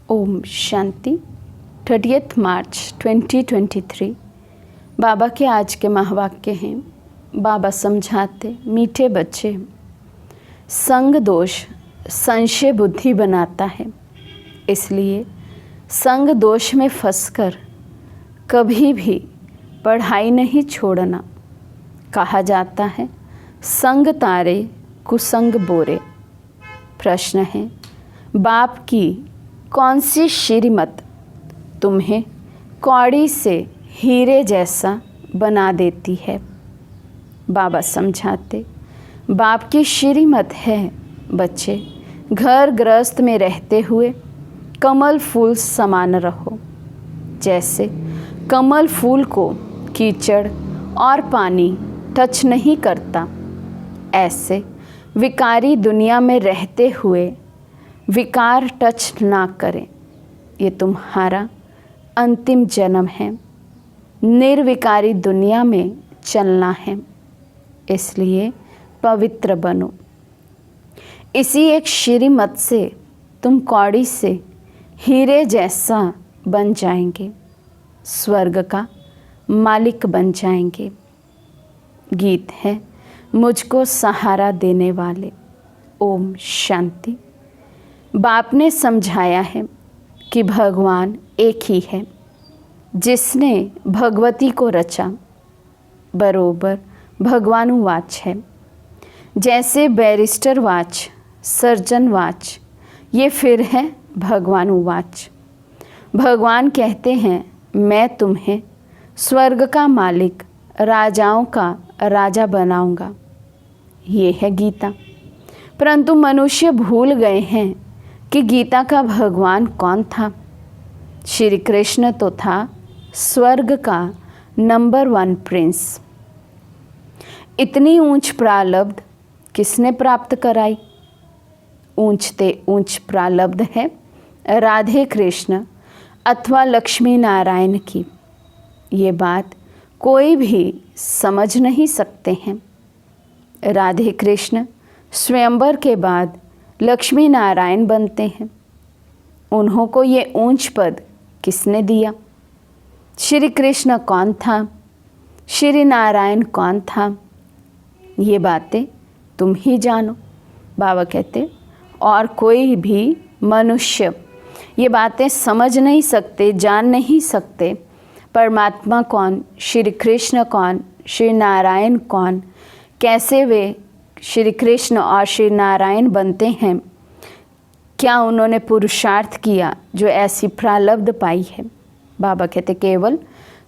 ओम शांति। 30 मार्च 2023 बाबा के आज के महावाक्य हैं। बाबा समझाते, मीठे बच्चे, संग दोष संशय बुद्धि बनाता है, इसलिए संग दोष में फंसकर कभी भी पढ़ाई नहीं छोड़ना। कहा जाता है संग तारे कुसंग बोरे। प्रश्न है, बाप की कौन सी श्रीमत तुम्हें कौड़ी से हीरे जैसा बना देती है? बाबा समझाते, बाप की श्रीमत है बच्चे, घर गृहस्थ में रहते हुए कमल फूल समान रहो। जैसे कमल फूल को कीचड़ और पानी टच नहीं करता, ऐसे विकारी दुनिया में रहते हुए विकार टच ना करें। ये तुम्हारा अंतिम जन्म है, निर्विकारी दुनिया में चलना है, इसलिए पवित्र बनो। इसी एक श्रीमत से तुम कौड़ी से हीरे जैसा बन जाएंगे, स्वर्ग का मालिक बन जाएंगे। गीत है मुझको सहारा देने वाले। ओम शांति। बाप ने समझाया है कि भगवान एक ही है, जिसने भगवती को रचा, बरोबर भगवानुवाच है। जैसे बैरिस्टर वाच, सर्जन वाच, ये फिर है भगवानुवाच। भगवान कहते हैं, मैं तुम्हें स्वर्ग का मालिक, राजाओं का राजा बनाऊंगा। ये है गीता। परंतु मनुष्य भूल गए हैं कि गीता का भगवान कौन था। श्री कृष्ण तो था स्वर्ग का नंबर 1 प्रिंस। इतनी ऊंच प्रारब्ध किसने प्राप्त कराई? ऊंचते ऊंच प्रारब्ध है राधे कृष्ण अथवा लक्ष्मी नारायण की। ये बात कोई भी समझ नहीं सकते हैं। राधे कृष्ण स्वयंवर के बाद लक्ष्मी नारायण बनते हैं। उन्हों को ये ऊंच पद किसने दिया? श्री कृष्ण कौन था? श्री नारायण कौन था? ये बातें तुम ही जानो। बाबा कहते, और कोई भी मनुष्य ये बातें समझ नहीं सकते, जान नहीं सकते। परमात्मा कौन, श्री कृष्ण कौन, श्री नारायण कौन, कैसे वे श्री कृष्ण और श्री नारायण बनते हैं, क्या उन्होंने पुरुषार्थ किया जो ऐसी प्रारब्ध पाई है? बाबा कहते, केवल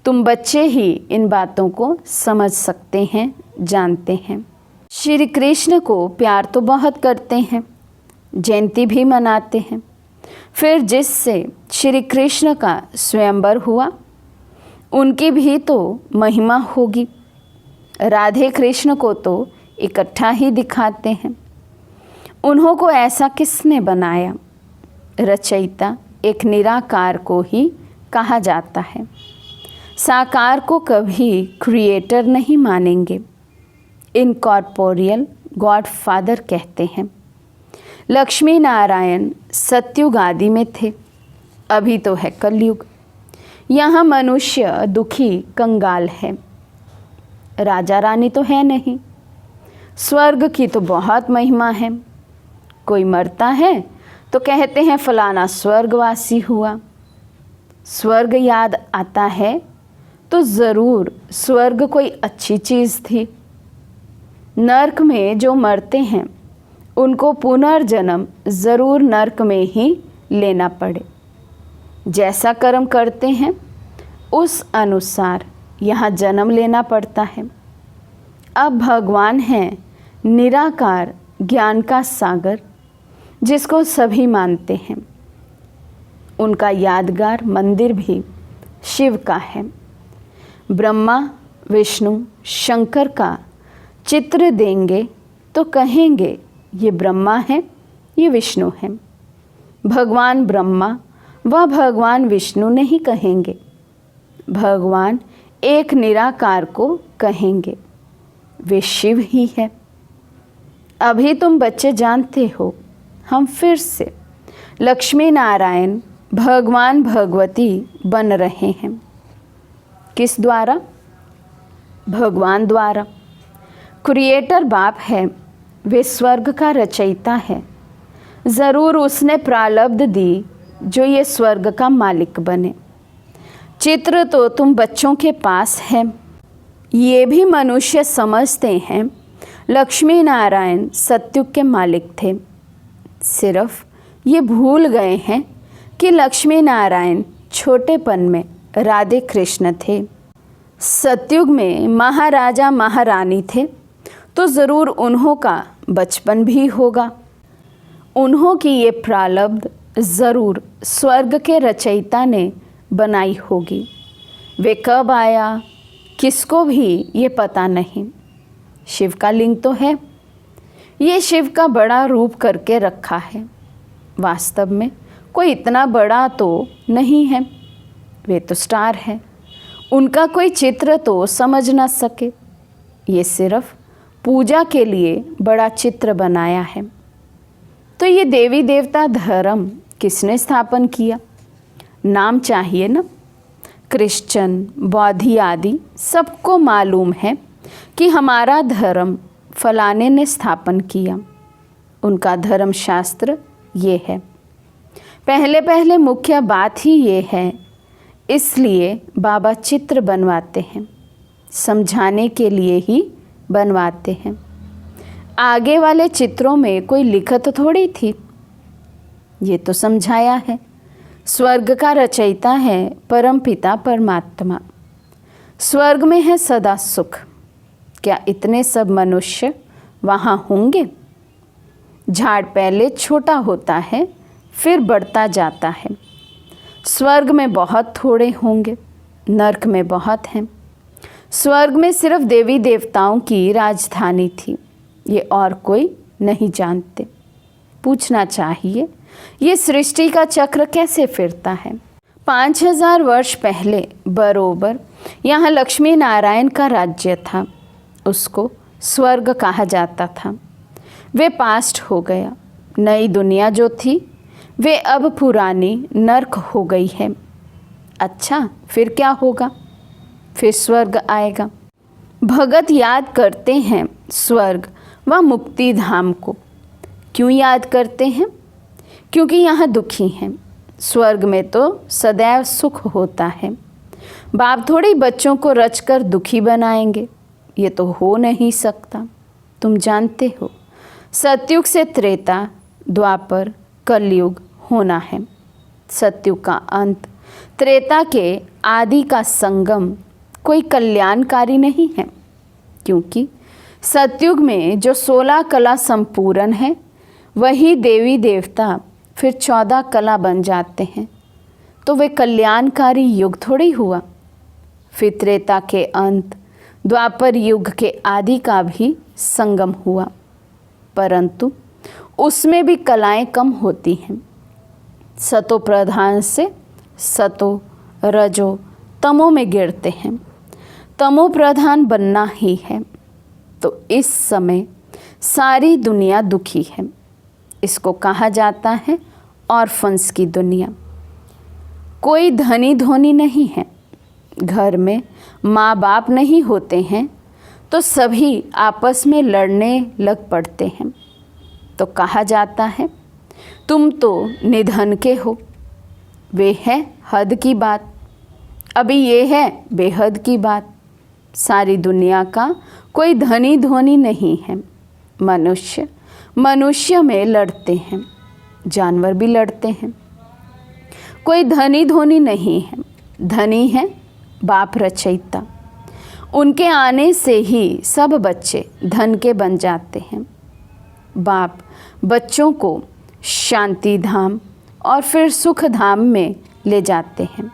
तुम बच्चे ही इन बातों को समझ सकते हैं, जानते हैं। श्री कृष्ण को प्यार तो बहुत करते हैं, जयंती भी मनाते हैं। फिर जिससे श्री कृष्ण का स्वयंवर हुआ, उनकी भी तो महिमा होगी। राधे कृष्ण को तो इकट्ठा ही दिखाते हैं। उन्हों को ऐसा किसने बनाया? रचयिता एक निराकार को ही कहा जाता है। साकार को कभी क्रिएटर नहीं मानेंगे। इनकॉर्पोरियल गॉड फादर कहते हैं। लक्ष्मी नारायण सतयुग आदि में थे, अभी तो है कलयुग। यहाँ मनुष्य दुखी कंगाल है, राजा रानी तो है नहीं। स्वर्ग की तो बहुत महिमा है। कोई मरता है तो कहते हैं फलाना स्वर्गवासी हुआ। स्वर्ग याद आता है तो ज़रूर स्वर्ग कोई अच्छी चीज़ थी। नर्क में जो मरते हैं उनको पुनर्जन्म ज़रूर नर्क में ही लेना पड़े। जैसा कर्म करते हैं उस अनुसार यहाँ जन्म लेना पड़ता है। अब भगवान हैं निराकार ज्ञान का सागर, जिसको सभी मानते हैं। उनका यादगार मंदिर भी शिव का है। ब्रह्मा विष्णु शंकर का चित्र देंगे तो कहेंगे ये ब्रह्मा है, ये विष्णु है। भगवान ब्रह्मा व भगवान विष्णु नहीं कहेंगे, भगवान एक निराकार को कहेंगे, वे शिव ही है। अभी तुम बच्चे जानते हो, हम फिर से लक्ष्मी नारायण भगवान भगवती बन रहे हैं। किस द्वारा? भगवान द्वारा। क्रिएटर बाप है, वे स्वर्ग का रचयिता है। ज़रूर उसने प्रारब्ध दी जो ये स्वर्ग का मालिक बने। चित्र तो तुम बच्चों के पास है। ये भी मनुष्य समझते हैं लक्ष्मी नारायण सतयुग के मालिक थे। सिर्फ ये भूल गए हैं कि लक्ष्मी नारायण छोटेपन में राधे कृष्ण थे। सतयुग में महाराजा महारानी थे, तो ज़रूर उन्हों का बचपन भी होगा। उन्हों की ये प्रारब्ध ज़रूर स्वर्ग के रचयिता ने बनाई होगी। वे कब आया, किसको भी ये पता नहीं। शिव का लिंग तो है, ये शिव का बड़ा रूप करके रखा है। वास्तव में कोई इतना बड़ा तो नहीं है, वे तो स्टार हैं। उनका कोई चित्र तो समझ ना सके। ये सिर्फ पूजा के लिए बड़ा चित्र बनाया है। तो ये देवी देवता धर्म किसने स्थापन किया? नाम चाहिए ना। क्रिश्चियन, बौद्धी आदि सबको मालूम है कि हमारा धर्म फलाने ने स्थापन किया। उनका धर्म शास्त्र ये है। पहले पहले मुख्य बात ही ये है, इसलिए बाबा चित्र बनवाते हैं, समझाने के लिए ही बनवाते हैं। आगे वाले चित्रों में कोई लिखत थोड़ी थी, ये तो समझाया है। स्वर्ग का रचयिता है परम पिता परमात्मा। स्वर्ग में है सदा सुख। क्या इतने सब मनुष्य वहाँ होंगे? झाड़ पहले छोटा होता है, फिर बढ़ता जाता है। स्वर्ग में बहुत थोड़े होंगे, नरक में बहुत हैं। स्वर्ग में सिर्फ देवी देवताओं की राजधानी थी, ये और कोई नहीं जानते। पूछना चाहिए ये सृष्टि का चक्र कैसे फिरता है। 5000 वर्ष पहले बरोबर यहाँ लक्ष्मी नारायण का राज्य था। उसको स्वर्ग कहा जाता था। वे पास्ट हो गया। नई दुनिया जो थी वे अब पुरानी नर्क हो गई है। अच्छा, फिर क्या होगा? फिर स्वर्ग आएगा। भगत याद करते हैं स्वर्ग व मुक्ति धाम को। क्यों याद करते हैं? क्योंकि यहाँ दुखी हैं। स्वर्ग में तो सदैव सुख होता है। बाप थोड़ी बच्चों को रचकर दुखी बनाएंगे, ये तो हो नहीं सकता। तुम जानते हो सतयुग से त्रेता, द्वापर, कलयुग होना है। सतयुग का अंत, त्रेता के आदि का संगम कोई कल्याणकारी नहीं है, क्योंकि सतयुग में जो 16 कला संपूर्ण है वही देवी देवता फिर 14 कला बन जाते हैं, तो वे कल्याणकारी युग थोड़ी हुआ। फिर त्रेता के अंत, द्वापर युग के आदि का भी संगम हुआ, परंतु उसमें भी कलाएं कम होती हैं। सतो प्रधान से सतो, रजो, तमो में गिरते हैं। तमो प्रधान बनना ही है। तो इस समय सारी दुनिया दुखी है। इसको कहा जाता है ऑर्फन्स की दुनिया। कोई धनी धोनी नहीं है। घर में माँ बाप नहीं होते हैं तो सभी आपस में लड़ने लग पड़ते हैं। तो कहा जाता है तुम तो निधन के हो। वे है हद की बात, अभी ये है बेहद की बात। सारी दुनिया का कोई धनी धोनी नहीं है। मनुष्य मनुष्य में लड़ते हैं, जानवर भी लड़ते हैं। कोई धनी धोनी नहीं है। धनी है बाप रचयिता। उनके आने से ही सब बच्चे धन के बन जाते हैं। बाप बच्चों को शांति धाम और फिर सुख धाम में ले जाते हैं।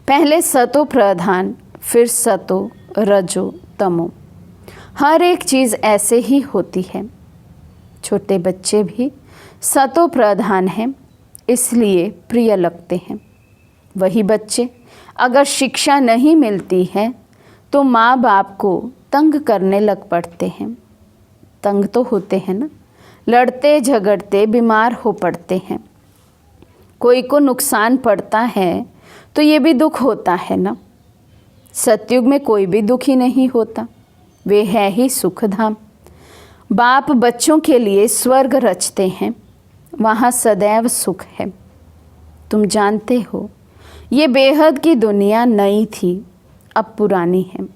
पहले सतो प्रधान, फिर सतो, रजो, तमो। हर एक चीज़ ऐसे ही होती है। छोटे बच्चे भी सतो प्रधान हैं, इसलिए प्रिय लगते हैं। वही बच्चे अगर शिक्षा नहीं मिलती है तो माँ बाप को तंग करने लग पड़ते हैं। तंग तो होते हैं ना, लड़ते झगड़ते बीमार हो पड़ते हैं। कोई को नुकसान पड़ता है तो ये भी दुख होता है ना। सतयुग में कोई भी दुखी नहीं होता, वे है ही सुखधाम। बाप बच्चों के लिए स्वर्ग रचते हैं, वहाँ सदैव सुख है। तुम जानते हो ये बेहद की दुनिया नई थी, अब पुरानी है।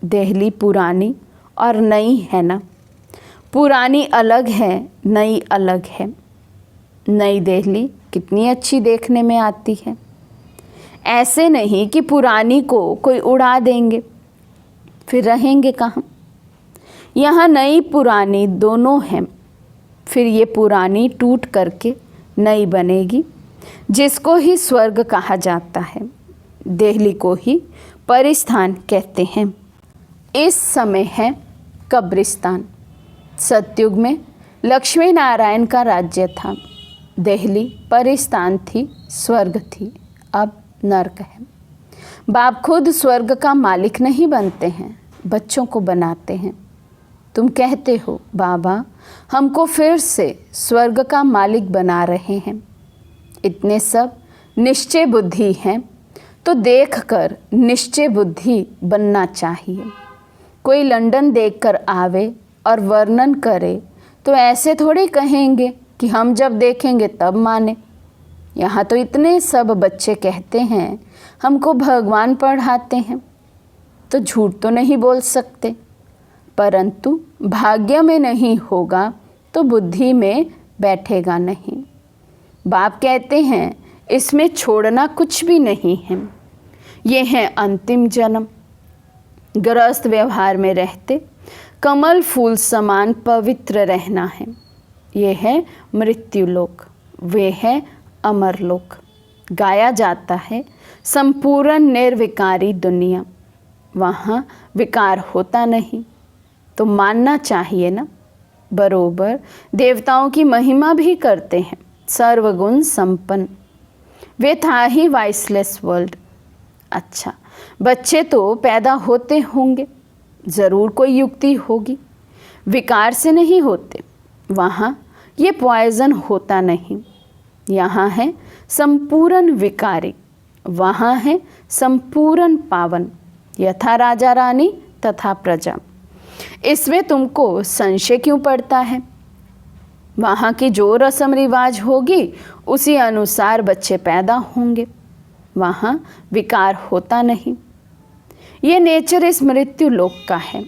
दिल्ली पुरानी और नई है ना। पुरानी अलग है, नई अलग है। नई दिल्ली कितनी अच्छी देखने में आती है। ऐसे नहीं कि पुरानी को कोई उड़ा देंगे, फिर रहेंगे कहाँ। यहाँ नई पुरानी दोनों हैं। फिर ये पुरानी टूट करके नई बनेगी, जिसको ही स्वर्ग कहा जाता है। दिल्ली को ही परिस्थान कहते हैं। इस समय है कब्रिस्तान। सतयुग में लक्ष्मी नारायण का राज्य था। दिल्ली परिस्थान थी, स्वर्ग थी, अब नर्क है। बाप खुद स्वर्ग का मालिक नहीं बनते हैं, बच्चों को बनाते हैं। तुम कहते हो बाबा हमको फिर से स्वर्ग का मालिक बना रहे हैं। इतने सब निश्चय बुद्धि हैं तो देखकर निश्चय बुद्धि बनना चाहिए। कोई लंदन देखकर आवे और वर्णन करे तो ऐसे थोड़ी कहेंगे कि हम जब देखेंगे तब माने। यहाँ तो इतने सब बच्चे कहते हैं हमको भगवान पढ़ाते हैं, तो झूठ तो नहीं बोल सकते। परंतु भाग्य में नहीं होगा तो बुद्धि में बैठेगा नहीं। बाप कहते हैं इसमें छोड़ना कुछ भी नहीं है। ये है अंतिम जन्म। गृहस्थ व्यवहार में रहते कमल फूल समान पवित्र रहना है। ये है मृत्यु लोक, वे है अमर लोक। गाया जाता है संपूर्ण निर्विकारी दुनिया, वहाँ विकार होता नहीं। तो मानना चाहिए ना। बरोबर देवताओं की महिमा भी करते हैं, सर्वगुण संपन्न। वे था ही वाइसलेस वर्ल्ड। अच्छा, बच्चे तो पैदा होते होंगे, ज़रूर कोई युक्ति होगी। विकार से नहीं होते, वहाँ ये पॉइजन होता नहीं। यहाँ है संपूर्ण विकारी, वहाँ है संपूर्ण पावन। यथा राजा रानी तथा प्रजा। इसमें तुमको संशय क्यों पड़ता है? वहाँ की जो रस्म रिवाज होगी उसी अनुसार बच्चे पैदा होंगे, वहाँ विकार होता नहीं। ये नेचर इस मृत्यु लोक का है,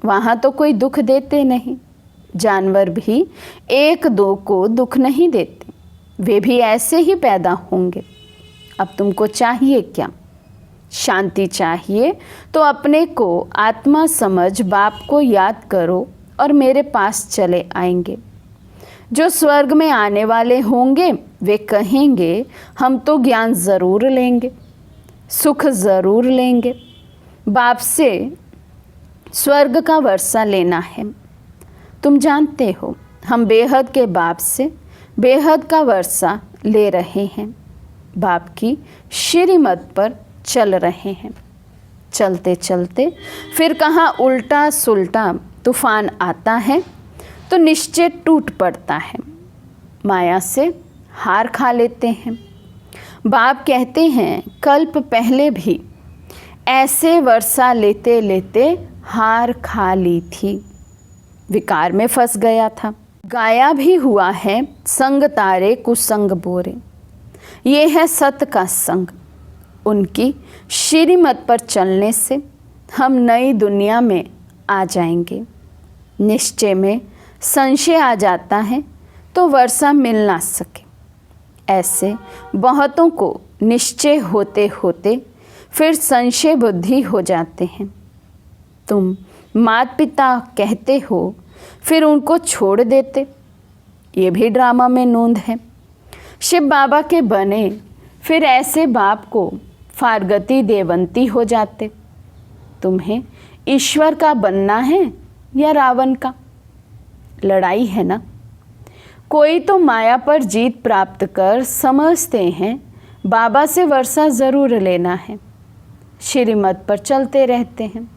वहाँ तो कोई दुख देते नहीं। जानवर भी एक दो को दुख नहीं देते, वे भी ऐसे ही पैदा होंगे। अब तुमको चाहिए क्या? शांति चाहिए तो अपने को आत्मा समझ बाप को याद करो और मेरे पास चले आएंगे। जो स्वर्ग में आने वाले होंगे वे कहेंगे हम तो ज्ञान ज़रूर लेंगे, सुख ज़रूर लेंगे। बाप से स्वर्ग का वर्षा लेना है। तुम जानते हो हम बेहद के बाप से बेहद का वर्षा ले रहे हैं, बाप की श्रीमत पर चल रहे हैं। चलते चलते फिर कहाँ उल्टा सुल्टा तूफान आता है तो निश्चय टूट पड़ता है, माया से हार खा लेते हैं। बाप कहते हैं कल्प पहले भी ऐसे वर्षा लेते लेते हार खा ली थी, विकार में फंस गया था। गाया भी हुआ है संग तारे कुसंग बोरे। ये है सत का संग। उनकी श्रीमत पर चलने से हम नई दुनिया में आ जाएंगे। निश्चय में संशय आ जाता है तो वर्षा मिल ना सके। ऐसे बहुतों को निश्चय होते होते फिर संशय बुद्धि हो जाते हैं। तुम माता पिता कहते हो फिर उनको छोड़ देते, ये भी ड्रामा में नोंद है। शिव बाबा के बने फिर ऐसे बाप को फारगती देवंती हो जाते। तुम्हें ईश्वर का बनना है या रावण का? लड़ाई है ना। कोई तो माया पर जीत प्राप्त कर समझते हैं बाबा से वर्षा ज़रूर लेना है, श्रीमत पर चलते रहते हैं।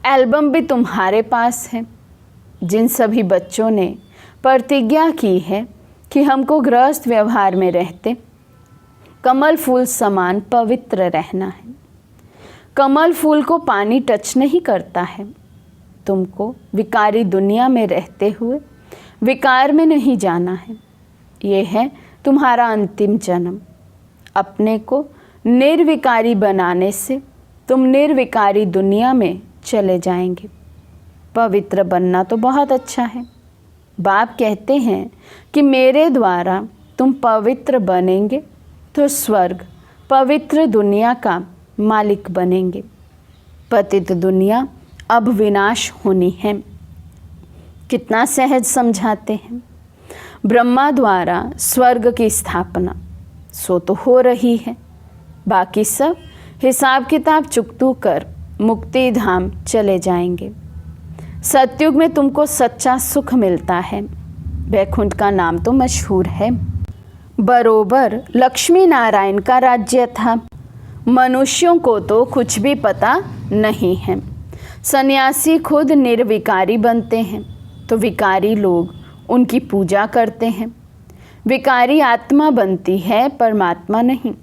एल्बम भी तुम्हारे पास है। जिन सभी बच्चों ने प्रतिज्ञा की है कि हमको गृहस्थ व्यवहार में रहते कमल फूल समान पवित्र रहना है। कमल फूल को पानी टच नहीं करता है। तुमको विकारी दुनिया में रहते हुए विकार में नहीं जाना है। ये है तुम्हारा अंतिम जन्म। अपने को निर्विकारी बनाने से तुम निर्विकारी दुनिया में चले जाएंगे। पवित्र बनना तो बहुत अच्छा है। बाप कहते हैं कि मेरे द्वारा तुम पवित्र बनेंगे तो स्वर्ग पवित्र दुनिया का मालिक बनेंगे। पतित दुनिया अब विनाश होनी है। कितना सहज समझाते हैं। ब्रह्मा द्वारा स्वर्ग की स्थापना सो तो हो रही है। बाकी सब हिसाब किताब चुकतू कर मुक्ति धाम चले जाएंगे। सतयुग में तुमको सच्चा सुख मिलता है। वैकुंठ का नाम तो मशहूर है। बरोबर लक्ष्मी नारायण का राज्य था। मनुष्यों को तो कुछ भी पता नहीं है। सन्यासी खुद निर्विकारी बनते हैं तो विकारी लोग उनकी पूजा करते हैं। विकारी आत्मा बनती है, परमात्मा नहीं।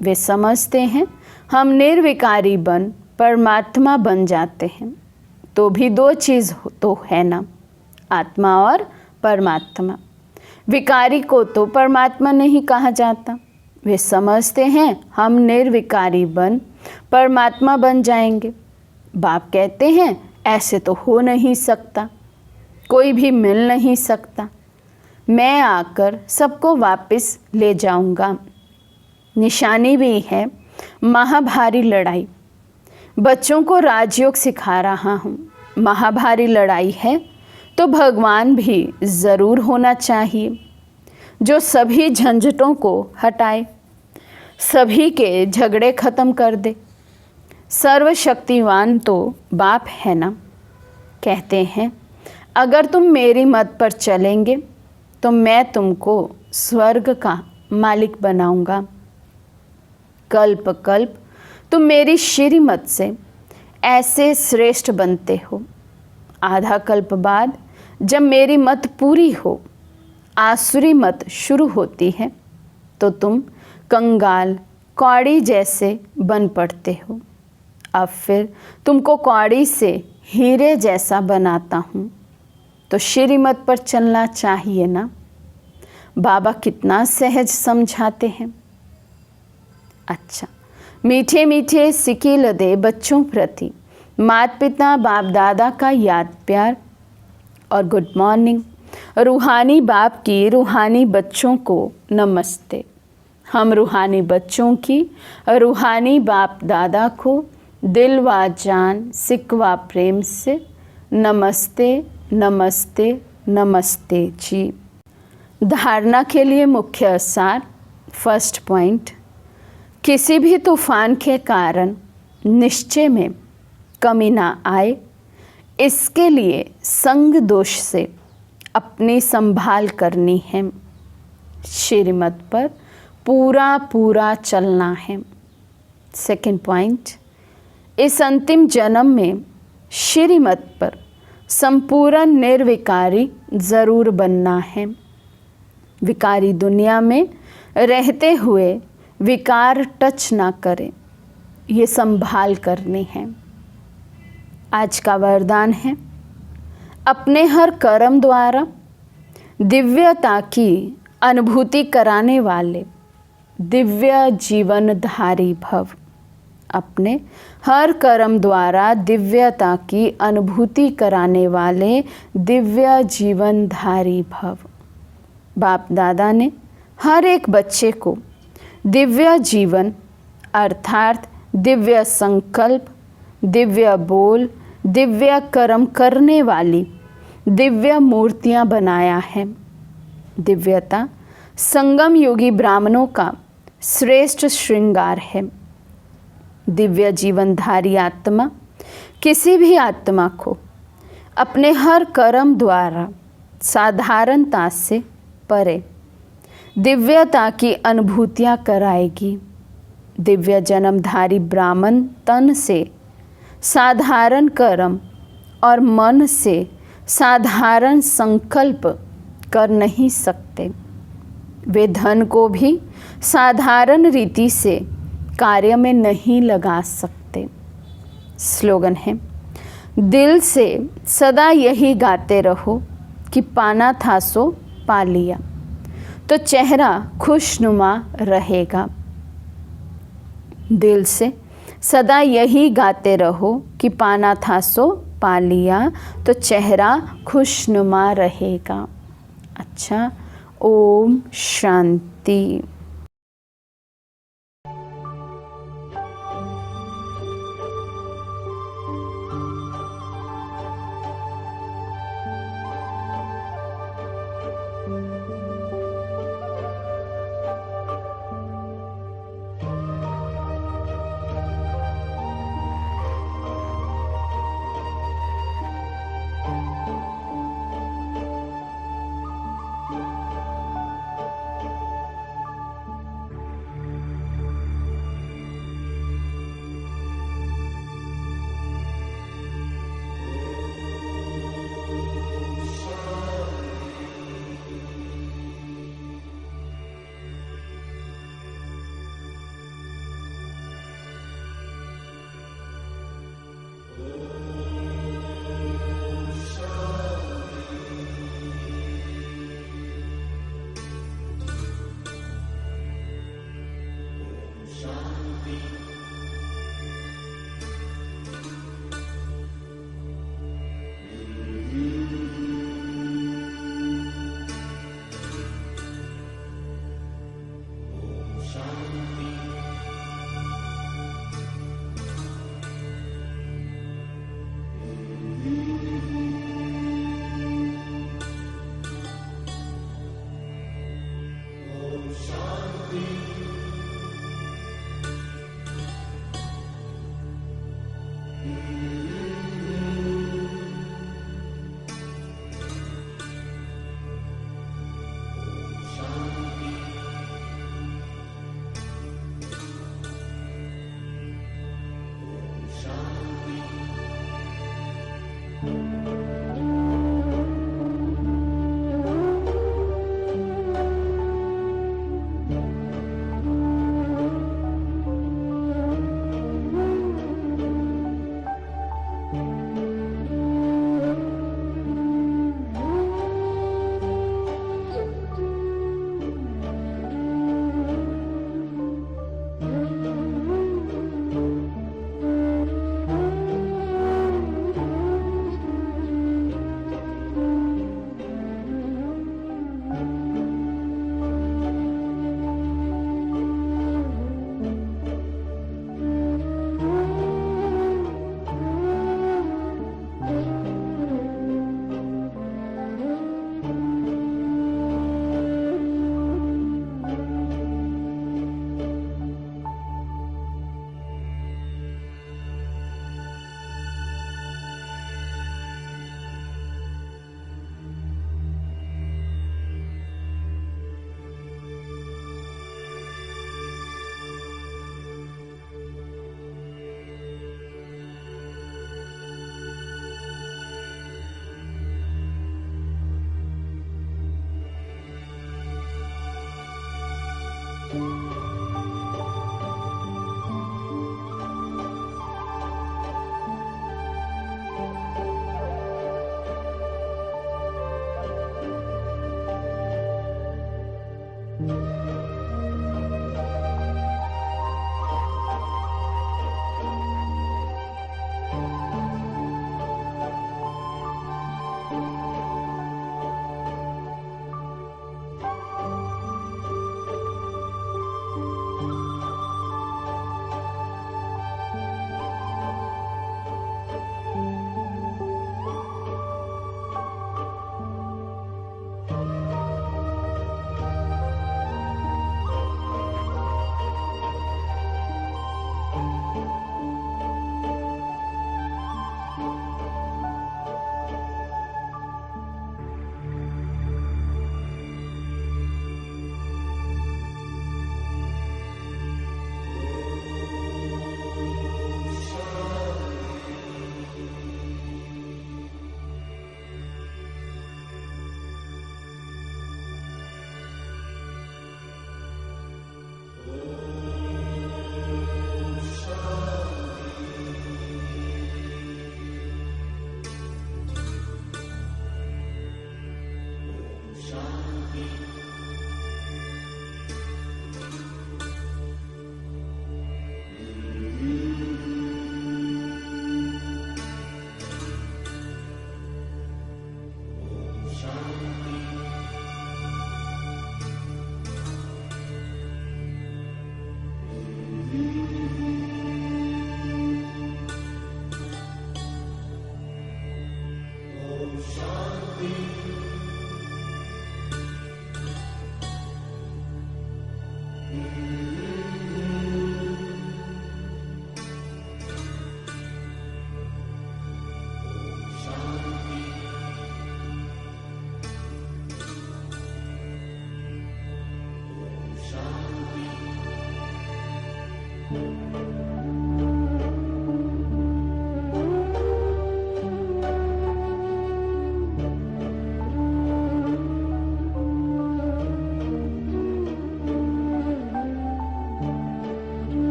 वे समझते हैं हम निर्विकारी बन परमात्मा बन जाते हैं। तो भी दो चीज़ तो है ना, आत्मा और परमात्मा। विकारी को तो परमात्मा नहीं कहा जाता। वे समझते हैं हम निर्विकारी बन परमात्मा बन जाएंगे। बाप कहते हैं ऐसे तो हो नहीं सकता, कोई भी मिल नहीं सकता। मैं आकर सबको वापस ले जाऊंगा। निशानी भी है महाभारी लड़ाई। बच्चों को राजयोग सिखा रहा हूँ। महाभारी लड़ाई है तो भगवान भी ज़रूर होना चाहिए, जो सभी झंझटों को हटाए, सभी के झगड़े ख़त्म कर दे। सर्वशक्तिवान तो बाप है ना। कहते हैं अगर तुम मेरी मत पर चलेंगे तो मैं तुमको स्वर्ग का मालिक बनाऊंगा। कल्प कल्प तुम मेरी श्रीमत से ऐसे श्रेष्ठ बनते हो। आधा कल्प बाद जब मेरी मत पूरी हो, आसुरी मत शुरू होती है, तो तुम कंगाल कौड़ी जैसे बन पड़ते हो। अब फिर तुमको कौड़ी से हीरे जैसा बनाता हूँ, तो श्रीमत पर चलना चाहिए ना। बाबा कितना सहज समझाते हैं। अच्छा, मीठे मीठे सिकिल दे बच्चों प्रति माता पिता बाप दादा का याद प्यार और गुड मॉर्निंग। रूहानी बाप की रूहानी बच्चों को नमस्ते। हम रूहानी बच्चों की रूहानी बाप दादा को दिल व जान सिकवा प्रेम से नमस्ते नमस्ते नमस्ते जी। धारणा के लिए मुख्य सार। फर्स्ट पॉइंट, किसी भी तूफान के कारण निश्चय में कमी ना आए, इसके लिए संग दोष से अपनी संभाल करनी है। श्रीमत पर पूरा पूरा चलना है। सेकंड पॉइंट, इस अंतिम जन्म में श्रीमत पर संपूर्ण निर्विकारी ज़रूर बनना है। विकारी दुनिया में रहते हुए विकार टच ना करें, ये संभाल करनी है। आज का वरदान है, अपने हर कर्म द्वारा दिव्यता की अनुभूति कराने वाले दिव्य जीवनधारी भव। अपने हर कर्म द्वारा दिव्यता की अनुभूति कराने वाले दिव्य जीवनधारी भव। बाप दादा ने हर एक बच्चे को दिव्य जीवन अर्थात दिव्य संकल्प, दिव्य बोल, दिव्य कर्म करने वाली दिव्य मूर्तियां बनाया है। दिव्यता संगम योगी ब्राह्मणों का श्रेष्ठ श्रृंगार है। दिव्य जीवनधारी आत्मा किसी भी आत्मा को अपने हर कर्म द्वारा साधारणता से परे दिव्यता की अनुभूतियाँ कराएगी। दिव्य जन्मधारी ब्राह्मण तन से साधारण कर्म और मन से साधारण संकल्प कर नहीं सकते। वे धन को भी साधारण रीति से कार्य में नहीं लगा सकते। स्लोगन है, दिल से सदा यही गाते रहो कि पाना था सो पा लिया, तो चेहरा खुशनुमा रहेगा। दिल से सदा यही गाते रहो कि पाना था सो पा लिया, तो चेहरा खुशनुमा रहेगा। अच्छा, ओम शांति।